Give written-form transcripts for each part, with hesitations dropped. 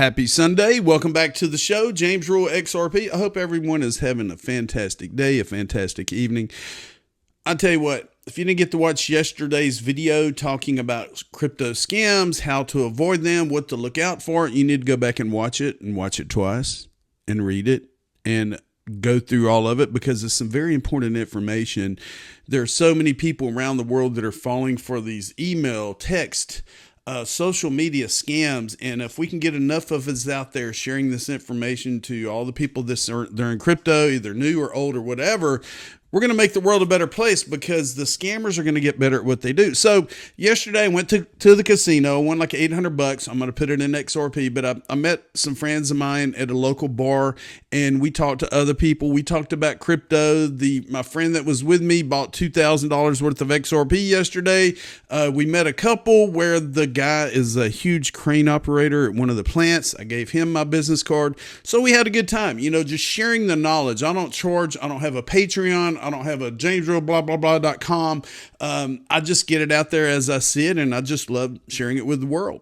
Happy Sunday. Welcome back to the show. James Rule, XRP. I hope everyone is having a fantastic day, a fantastic evening. I tell you what, if you didn't get to watch yesterday's video talking about crypto scams, how to avoid them, what to look out for, you need to go back and watch it twice and read it and go through all of it because it's some very important information. There are so many people around the world that are falling for these email, text, social media scams, and if we can get enough of us out there sharing this information to all the people they're in crypto, either new or old or whatever, we're going to make the world a better place because the scammers are going to get better at what they do. So yesterday I went to the casino, won like $800. I'm going to put it in XRP, but I met some friends of mine at a local bar and we talked to other people. We talked about crypto. My friend that was with me bought $2,000 worth of XRP yesterday. We met a couple where the guy is a huge crane operator at one of the plants. I gave him my business card. So we had a good time, just sharing the knowledge. I don't charge. I don't have a Patreon. I don't have a jamesreal.com. I just get it out there as I see it, and I just love sharing it with the world.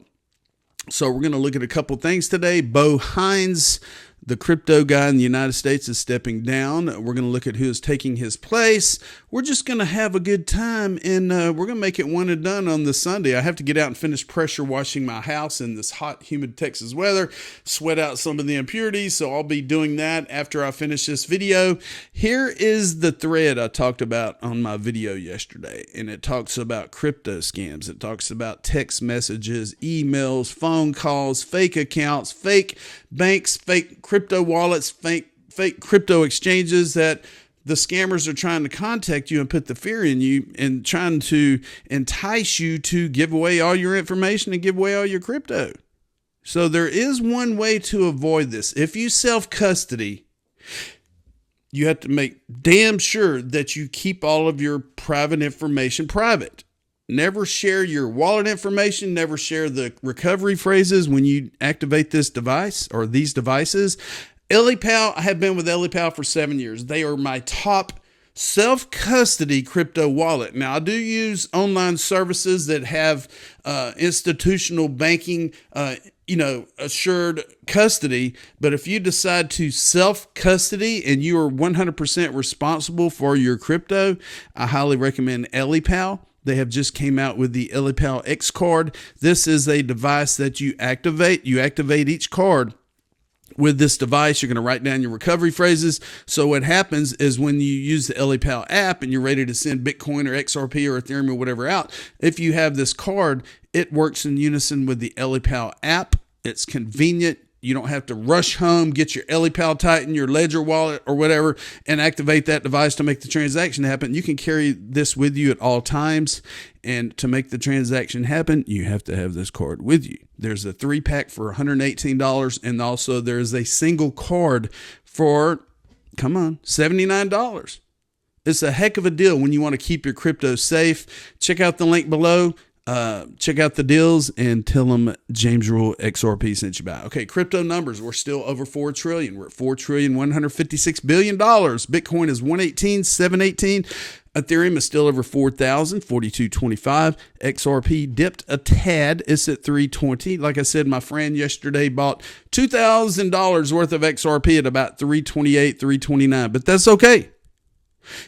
So we're going to look at a couple things today. Bo Hines, the crypto guy in the United States, is stepping down. We're going to look at who is taking his place. We're just going to have a good time, and we're going to make it one and done on this Sunday. I have to get out and finish pressure washing my house in this hot, humid Texas weather, sweat out some of the impurities, so I'll be doing that after I finish this video. Here is the thread I talked about on my video yesterday, and it talks about crypto scams. It talks about text messages, emails, phone calls, fake accounts, fake banks, fake crypto wallets, fake crypto exchanges that the scammers are trying to contact you and put the fear in you and trying to entice you to give away all your information and give away all your crypto. So there is one way to avoid this. If you self-custody, you have to make damn sure that you keep all of your private information private. Never share your wallet information. Never share the recovery phrases when you activate this device or these devices. Ellipal, I have been with Ellipal for 7 years. They are my top self-custody crypto wallet. Now, I do use online services that have institutional banking, assured custody. But if you decide to self-custody and you are 100% responsible for your crypto, I highly recommend Ellipal. They have just came out with the Ellipal X Card. This is a device that you activate. You activate each card with this device. You're going to write down your recovery phrases. So what happens is when you use the Ellipal app and you're ready to send Bitcoin or XRP or Ethereum or whatever out, if you have this card, it works in unison with the Ellipal app. It's convenient. You don't have to rush home, get your Ellipal Titan, your Ledger wallet or whatever, and activate that device to make the transaction happen. You can carry this with you at all times. And to make the transaction happen, you have to have this card with you. There's a 3-pack for $118. And also there's a single card for, $79. It's a heck of a deal when you want to keep your crypto safe. Check out the link below. Check out the deals and tell them James Rule XRP sent you by. Okay, crypto numbers. We're still over 4 trillion. We're at $4,156 billion. Bitcoin is 118,718. Ethereum is still over 4,000, 42.25. XRP dipped a tad. It's at 320. Like I said, my friend yesterday bought $2,000 worth of XRP at about 328, 329, but that's okay.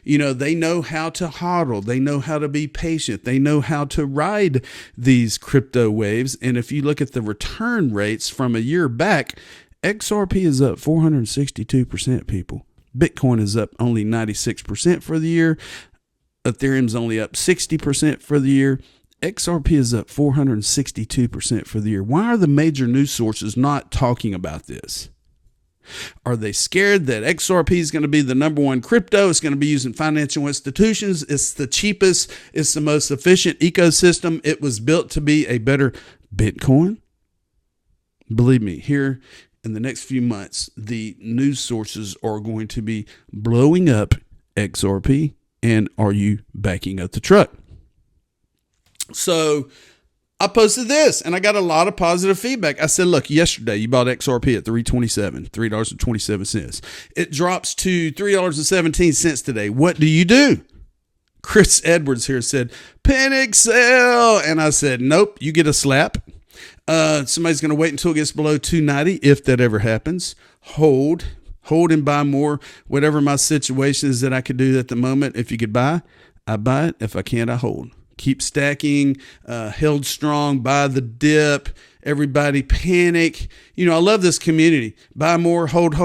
They know how to hodl. They know how to be patient. They know how to ride these crypto waves. And if you look at the return rates from a year back, XRP is up 462%, people. Bitcoin is up only 96% for the year. Ethereum's only up 60% for the year. XRP is up 462% for the year. Why are the major news sources not talking about this? Are they scared that XRP is going to be the number one crypto? It's going to be used in financial institutions. It's the cheapest. It's the most efficient ecosystem. It was built to be a better Bitcoin. Believe me, here in the next few months, the news sources are going to be blowing up XRP. And are you backing up the truck? So I posted this and I got a lot of positive feedback. I said, look, yesterday you bought XRP at $3.27. It drops to $3.17 today. What do you do? Chris Edwards here said, panic sell. And I said, nope, you get a slap. Somebody's going to wait until it gets below 290 if that ever happens. Hold and buy more. Whatever my situation is that I could do at the moment. If you could buy, I buy it. If I can't, I hold. Keep stacking, held strong, buy the dip. Everybody panic. I love this community. Buy more, hold,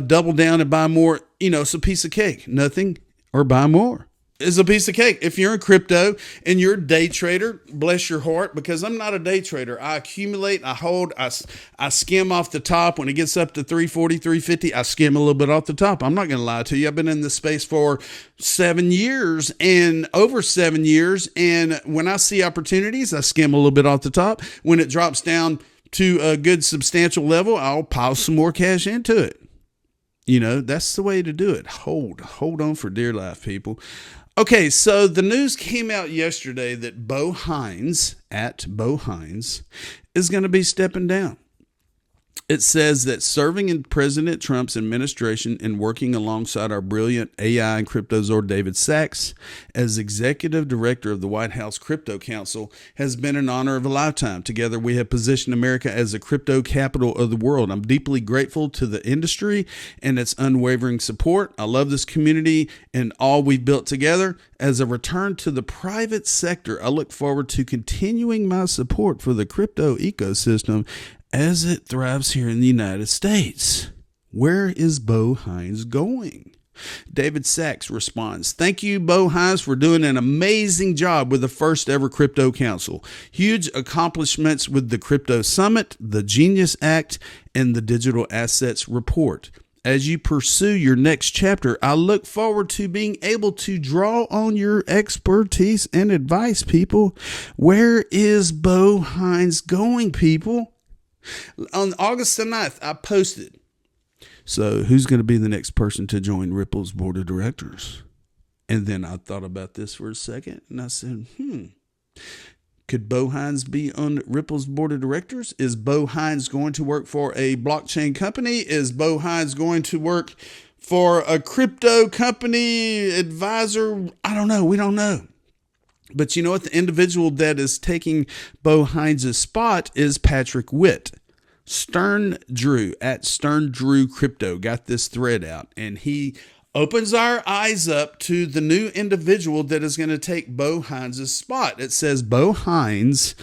double down and buy more. It's a piece of cake. Nothing or buy more is a piece of cake. If you're in crypto and you're a day trader, bless your heart, because I'm not a day trader. I accumulate, I hold, I skim off the top. When it gets up to 340, 350, I skim a little bit off the top. I'm not going to lie to you. I've been in this space for 7 years and over 7 years. And when I see opportunities, I skim a little bit off the top. When it drops down to a good substantial level, I'll pile some more cash into it. That's the way to do it. Hold on for dear life, people. Okay, so the news came out yesterday that Bo Hines, is going to be stepping down. It says that serving in President Trump's administration and working alongside our brilliant AI and crypto czar David Sachs as executive director of the White House Crypto Council has been an honor of a lifetime. Together, we have positioned America as the crypto capital of the world. I'm deeply grateful to the industry and its unwavering support. I love this community and all we've built together. As a return to the private sector, I look forward to continuing my support for the crypto ecosystem as it thrives here in the United States. Where is Bo Hines going? David Sachs responds, "Thank you, Bo Hines, for doing an amazing job with the first ever Crypto Council. Huge accomplishments with the Crypto Summit, the Genius Act, and the Digital Assets Report. As you pursue your next chapter, I look forward to being able to draw on your expertise and advice, people." Where is Bo Hines going, people? On August the 9th, I posted, so who's going to be the next person to join Ripple's board of directors? And then I thought about this for a second, and I said, could Bo Hines be on Ripple's board of directors? Is Bo Hines going to work for a blockchain company? Is Bo Hines going to work for a crypto company advisor? I don't know. We don't know. But you know what? The individual that is taking Bo Hines' spot is Patrick Witt. Stern Drew at Stern Drew Crypto got this thread out, and he opens our eyes up to the new individual that is going to take Bo Hines' spot. It says Bo Hines,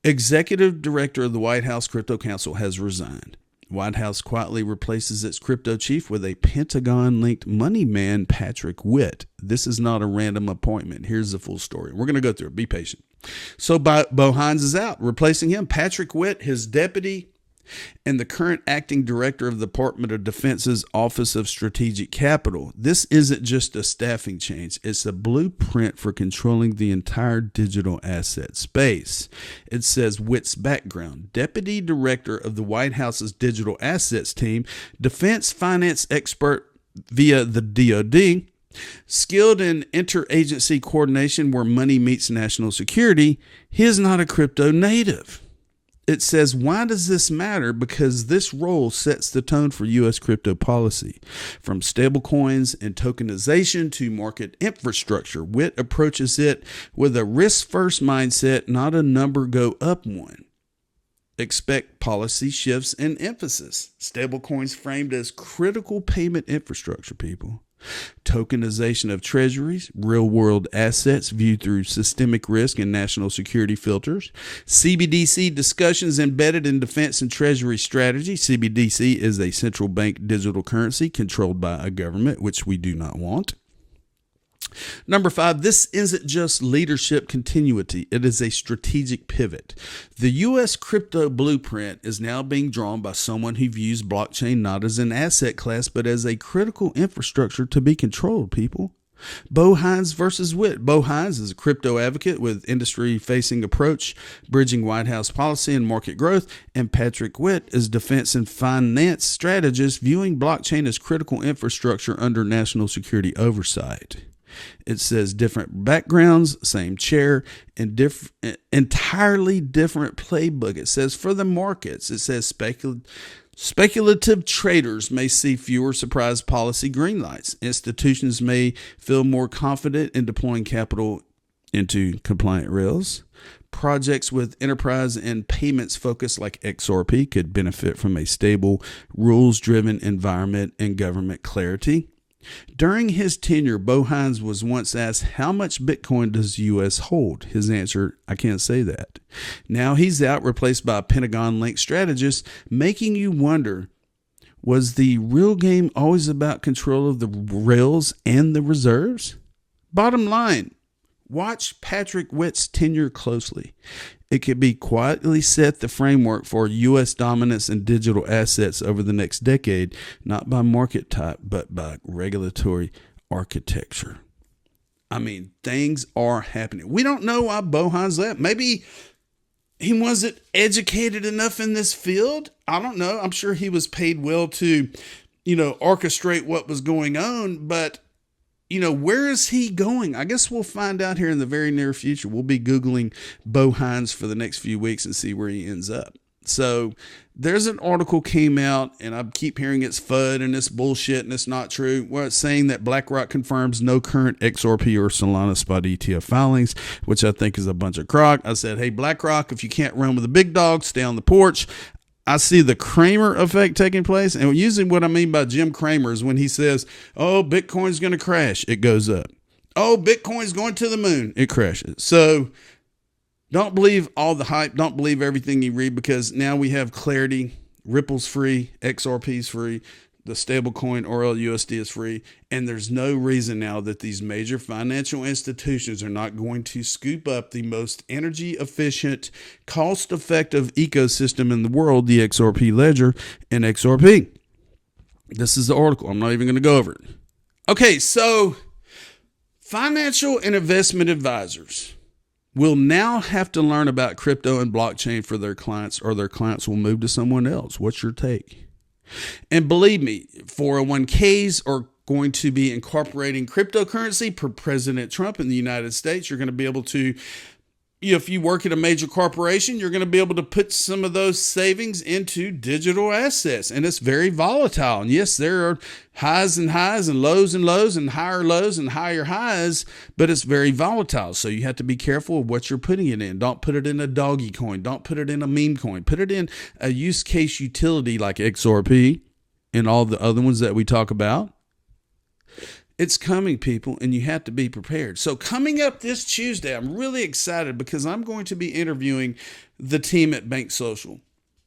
executive director of the White House Crypto Council, has resigned. White House quietly replaces its crypto chief with a Pentagon-linked money man, Patrick Witt. This is not a random appointment. Here's the full story. We're going to go through it. Be patient. So Bo Hines is out. Replacing him, Patrick Witt, his deputy, and the current acting director of the Department of Defense's Office of Strategic Capital. This isn't just a staffing change. It's a blueprint for controlling the entire digital asset space. It says Witt's background: deputy director of the White House's digital assets team, defense finance expert via the DoD, skilled in interagency coordination where money meets national security. He is not a crypto native. It says, why does this matter? Because this role sets the tone for U.S. crypto policy. From stablecoins and tokenization to market infrastructure, Witt approaches it with a risk-first mindset, not a number-go-up one. Expect policy shifts and emphasis. Stablecoins framed as critical payment infrastructure, people. Tokenization of treasuries, real-world assets viewed through systemic risk and national security filters. CBDC discussions embedded in defense and treasury strategy. CBDC is a central bank digital currency controlled by a government, which we do not want. Number 5, this isn't just leadership continuity. It is a strategic pivot. The U.S. crypto blueprint is now being drawn by someone who views blockchain not as an asset class, but as a critical infrastructure to be controlled, people. Bo Hines versus Witt. Bo Hines is a crypto advocate with industry-facing approach, bridging White House policy and market growth, and Patrick Witt is defense and finance strategist, viewing blockchain as critical infrastructure under national security oversight. It says different backgrounds, same chair, and entirely different playbook. It says for the markets, it says speculative traders may see fewer surprise policy green lights. Institutions may feel more confident in deploying capital into compliant rails. projects with enterprise and payments focus like XRP could benefit from a stable, rules-driven environment and government clarity. During his tenure, Bo Hines was once asked, how much Bitcoin does the U.S. hold? His answer, I can't say that. Now he's out, replaced by a Pentagon-linked strategist, making you wonder, was the real game always about control of the rails and the reserves? Bottom line, watch Patrick Witt's tenure closely. It could be quietly set the framework for U.S. dominance in digital assets over the next decade, not by market type, but by regulatory architecture. I mean, things are happening. We don't know why Bo Hines left. Maybe he wasn't educated enough in this field. I don't know. I'm sure he was paid well to, orchestrate what was going on, but where is he going? I guess we'll find out here in the very near future. We'll be Googling Bo Hines for the next few weeks and see where he ends up. So there's an article came out, and I keep hearing it's FUD and it's bullshit and it's not true. Well, it's saying that BlackRock confirms no current XRP or Solana spot ETF filings, which I think is a bunch of crock. I said, hey, BlackRock, if you can't run with the big dogs, stay on the porch. I see the Cramer effect taking place. And usually what I mean by Jim Cramer is when he says, oh, Bitcoin's going to crash, it goes up. Oh, Bitcoin's going to the moon, it crashes. So don't believe all the hype. Don't believe everything you read, because now we have clarity. Ripple's free. XRP's free. The stablecoin RLUSD is free. And there's no reason now that these major financial institutions are not going to scoop up the most energy efficient, cost effective ecosystem in the world, the XRP ledger and XRP. This is the article. I'm not even going to go over it. Okay, so financial and investment advisors will now have to learn about crypto and blockchain for their clients, or their clients will move to someone else. What's your take? And believe me, 401ks are going to be incorporating cryptocurrency per President Trump in the United States. You're going to be able to, if you work at a major corporation, you're going to be able to put some of those savings into digital assets. And it's very volatile. And yes, there are highs and lows and higher lows and higher highs, but it's very volatile. So you have to be careful of what you're putting it in. Don't put it in a doggy coin. Don't put it in a meme coin. Put it in a use case utility like XRP and all the other ones that we talk about. It's coming, people, and you have to be prepared. So coming up this Tuesday, I'm really excited because I'm going to be interviewing the team at Bank Social.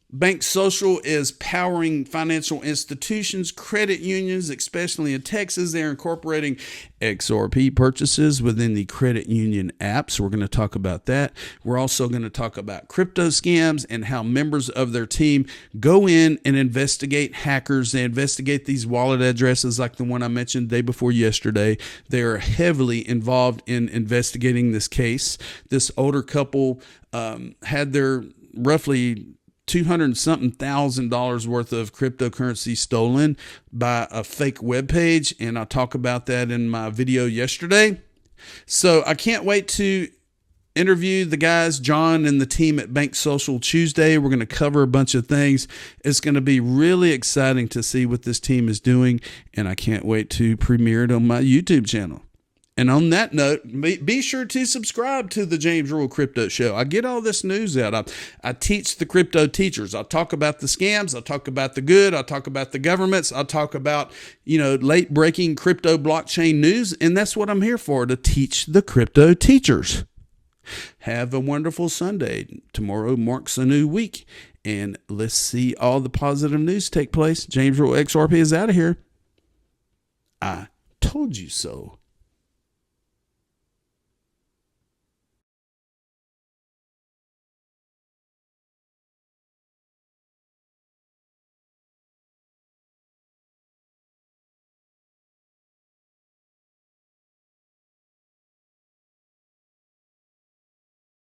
Bank Social is powering financial institutions, credit unions, especially in Texas. They're incorporating XRP purchases within the credit union app. So we're going to talk about that. We're also going to talk about crypto scams and how members of their team go in and investigate hackers. They investigate these wallet addresses like the one I mentioned day before yesterday. They are heavily involved in investigating this case. This older couple had their roughly $200,000 worth of cryptocurrency stolen by a fake web page, and I'll talk about that in my video yesterday. So I can't wait to interview the guys, John and the team at Bank Social Tuesday. We're going to cover a bunch of things. It's going to be really exciting to see what this team is doing, and I can't wait to premiere it on my YouTube channel. And on that note, be sure to subscribe to the James Rule Crypto Show. I get all this news out. I teach the crypto teachers. I talk about the scams. I talk about the good. I talk about the governments. I talk about, late breaking crypto blockchain news. And that's what I'm here for, to teach the crypto teachers. Have a wonderful Sunday. Tomorrow marks a new week. And let's see all the positive news take place. James Rule XRP is out of here. I told you so.